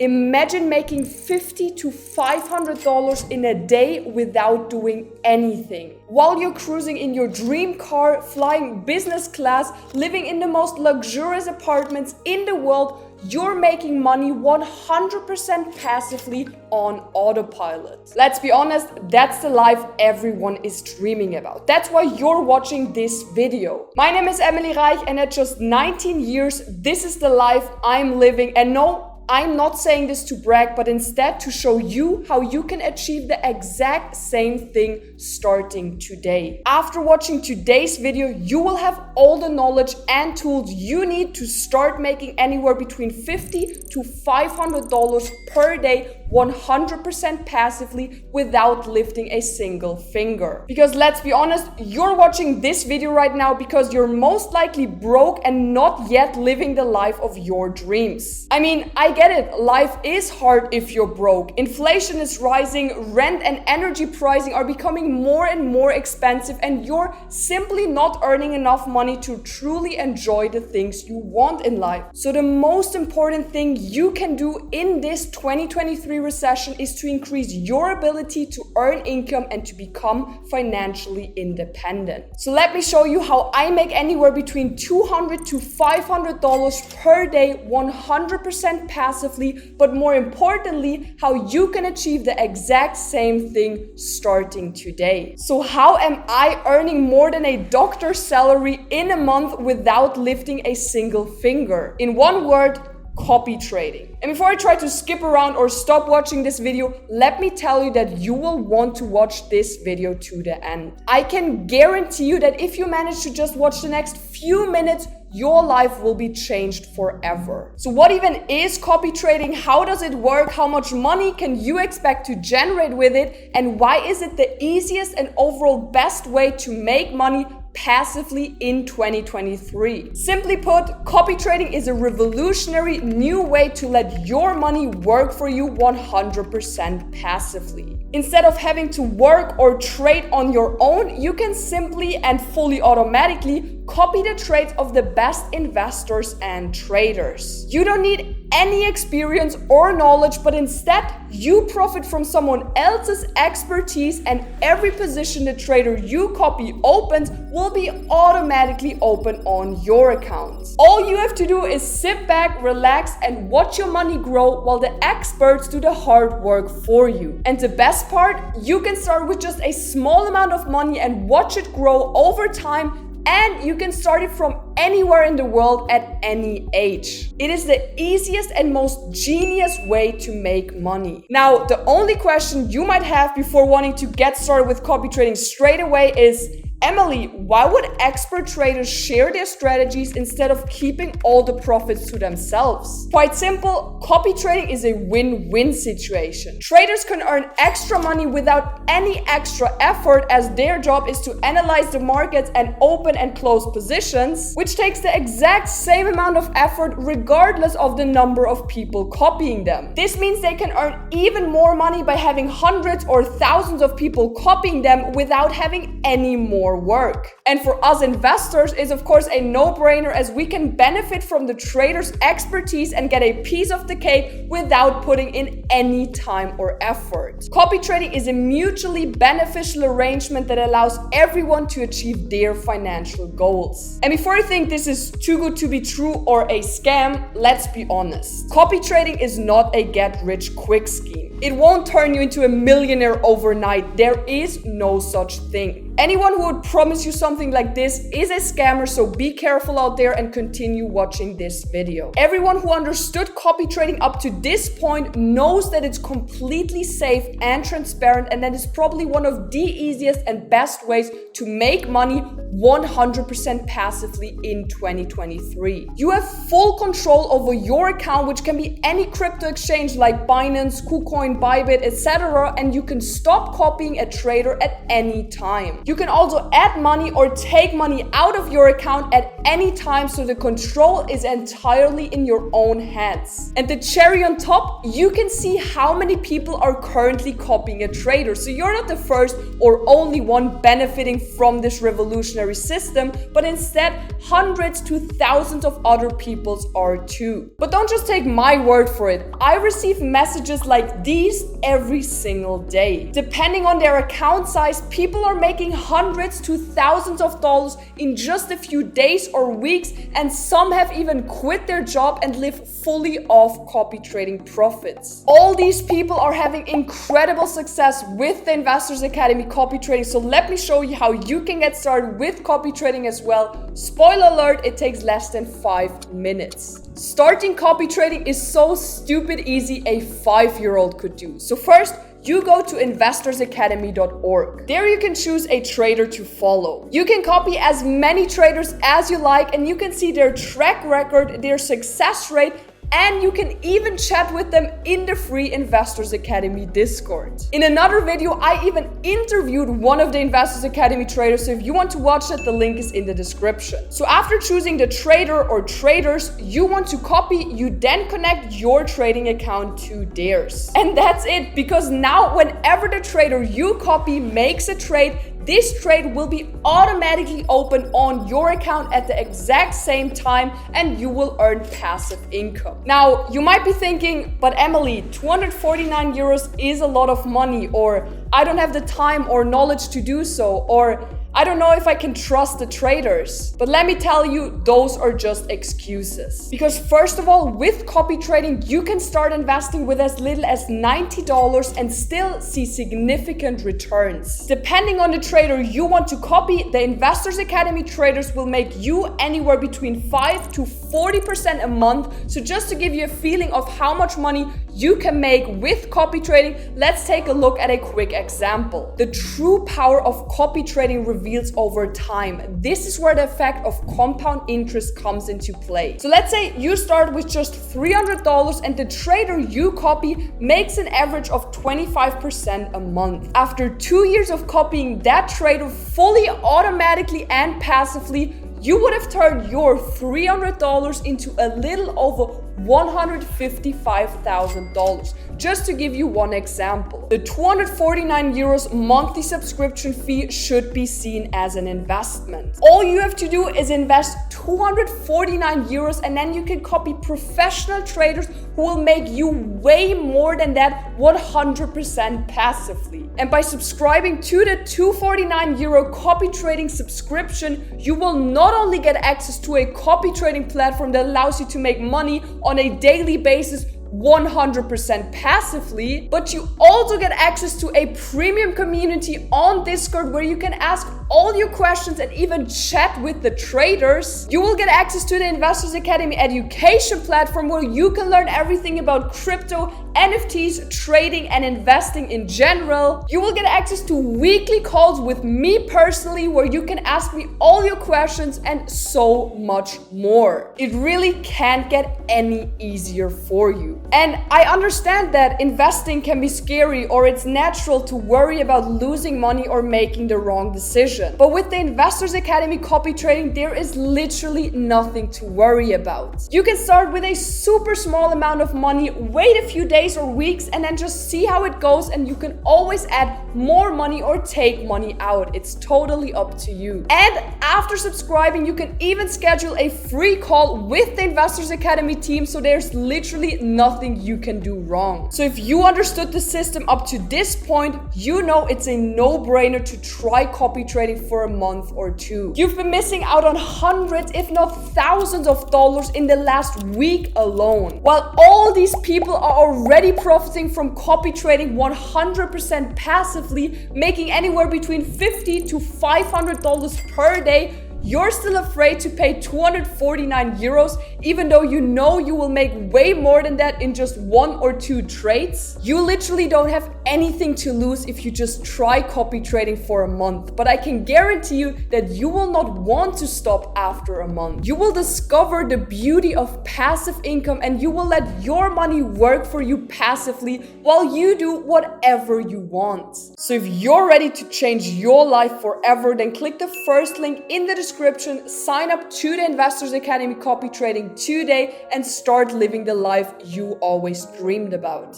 Imagine making $50 to $500 in a day without doing anything. While you're cruising in your dream car, flying business class, living in the most luxurious apartments in the world, you're making money 100% passively on autopilot. Let's be honest, that's the life everyone is dreaming about. That's why you're watching this video. My name is Emilie Reich, and at just 19 years, this is the life I'm living. And no, I'm not saying this to brag, but instead to show you how you can achieve the exact same thing starting today. After watching today's video, you will have all the knowledge and tools you need to start making anywhere between $50 to $500 per day 100% passively without lifting a single finger. Because let's be honest, you're watching this video right now because you're most likely broke and not yet living the life of your dreams. I mean, I get it, life is hard if you're broke. Inflation is rising, rent and energy pricing are becoming more and more expensive, and you're simply not earning enough money to truly enjoy the things you want in life. So the most important thing you can do in this 2023 recession is to increase your ability to earn income and to become financially independent. So let me show you how I make anywhere between $200 to $500 per day 100% passively, but more importantly, how you can achieve the exact same thing starting today. So how am I earning more than a doctor's salary in a month without lifting a single finger? In one word, copy trading. And before I try to skip around or stop watching this video, let me tell you that you will want to watch this video to the end. I can guarantee you that if you manage to just watch the next few minutes, your life will be changed forever. So what even is copy trading? How does it work? How much money can you expect to generate with it? And why is it the easiest and overall best way to make money passively in 2023? Simply put, copy trading is a revolutionary new way to let your money work for you 100% passively. Instead of having to work or trade on your own, you can simply and fully automatically copy the trades of the best investors and traders. You don't need any experience or knowledge, but instead you profit from someone else's expertise, and every position the trader you copy opens will be automatically open on your account. All you have to do is sit back, relax, and watch your money grow while the experts do the hard work for you. And the best part, you can start with just a small amount of money and watch it grow over time. And you can start it from anywhere in the world at any age. It is the easiest and most genius way to make money. Now, the only question you might have before wanting to get started with copy trading straight away is, Emilie, why would expert traders share their strategies instead of keeping all the profits to themselves? Quite simple, copy trading is a win-win situation. Traders can earn extra money without any extra effort, as their job is to analyze the markets and open and close positions, which takes the exact same amount of effort regardless of the number of people copying them. This means they can earn even more money by having hundreds or thousands of people copying them without having any more work. And for us investors, it's of course a no-brainer, as we can benefit from the trader's expertise and get a piece of the cake without putting in any time or effort. Copy trading is a mutually beneficial arrangement that allows everyone to achieve their financial goals. And before you think this is too good to be true or a scam, let's be honest. Copy trading is not a get-rich-quick scheme. It won't turn you into a millionaire overnight. There is no such thing. Anyone who would promise you something like this is a scammer, so be careful out there and continue watching this video. Everyone who understood copy trading up to this point knows that it's completely safe and transparent, and that is probably one of the easiest and best ways to make money 100% passively in 2023. You have full control over your account, which can be any crypto exchange like Binance, KuCoin, Bybit, etc., and you can stop copying a trader at any time. You can also add money or take money out of your account at any time, so the control is entirely in your own hands. And the cherry on top, you can see how many people are currently copying a trader. So you're not the first or only one benefiting from this revolutionary system, but instead hundreds to thousands of other people are too. But don't just take my word for it. I receive messages like these every single day. Depending on their account size, people are making hundreds to thousands of dollars in just a few days or weeks, and some have even quit their job and live fully off copy trading profits. All these people are having incredible success with the Investors Academy copy trading, so let me show you how you can get started with copy trading as well. Spoiler alert, it takes less than 5 minutes. Starting copy trading is so stupid easy a 5-year-old could do. So first, you go to investorsacademy.org. There you can choose a trader to follow. You can copy as many traders as you like, and you can see their track record, their success rate, and you can even chat with them in the free Investors Academy Discord. In another video, I even interviewed one of the Investors Academy traders, so if you want to watch that, the link is in the description. So after choosing the trader or traders you want to copy, you then connect your trading account to theirs. And that's it, because now whenever the trader you copy makes a trade, this trade will be automatically open on your account at the exact same time, and you will earn passive income. Now, you might be thinking, but Emilie, 249 euros is a lot of money, or I don't have the time or knowledge to do so, or I don't know if I can trust the traders. But let me tell you, those are just excuses. Because first of all, with copy trading, you can start investing with as little as $90 and still see significant returns. Depending on the trader you want to copy, the Investors Academy traders will make you anywhere between 5 to 40% a month. So just to give you a feeling of how much money you can make with copy trading, let's take a look at a quick example. The true power of copy trading reveals over time. This is where the effect of compound interest comes into play. So let's say you start with just $300 and the trader you copy makes an average of 25% a month. After 2 years of copying that trader fully, automatically and passively, you would have turned your $300 into a little over $155,000. Just to give you one example, the 249 euros monthly subscription fee should be seen as an investment. All you have to do is invest 249 euros, and then you can copy professional traders who will make you way more than that 100% passively. And by subscribing to the 249 euro copy trading subscription, you will not only get access to a copy trading platform that allows you to make money on a daily basis 100% passively, but you also get access to a premium community on Discord where you can ask all your questions and even chat with the traders. You will get access to the Investors Academy education platform where you can learn everything about crypto, NFTs, trading, and investing in general. You will get access to weekly calls with me personally where you can ask me all your questions and so much more. It really can't get any easier for you. And I understand that investing can be scary, or it's natural to worry about losing money or making the wrong decision. But with the Investors Academy copy trading, there is literally nothing to worry about. You can start with a super small amount of money, wait a few days or weeks, and then just see how it goes, and you can always add more money or take money out. It's totally up to you. And after subscribing, you can even schedule a free call with the Investors Academy team, so there's literally nothing you can do wrong. So if you understood the system up to this point, you know it's a no-brainer to try copy trading for a month or two. You've been missing out on hundreds, if not thousands of dollars in the last week alone. While all these people are already profiting from copy trading 100% passively, making anywhere between $50 to $500 per day, you're still afraid to pay 249 euros, even though you know you will make way more than that in just 1 or 2 trades? You literally don't have anything to lose if you just try copy trading for a month. But I can guarantee you that you will not want to stop after a month. You will discover the beauty of passive income, and you will let your money work for you passively while you do whatever you want. So if you're ready to change your life forever, then click the first link in the description description, sign up to the Investors Academy Copy Trading today and start living the life you always dreamed about.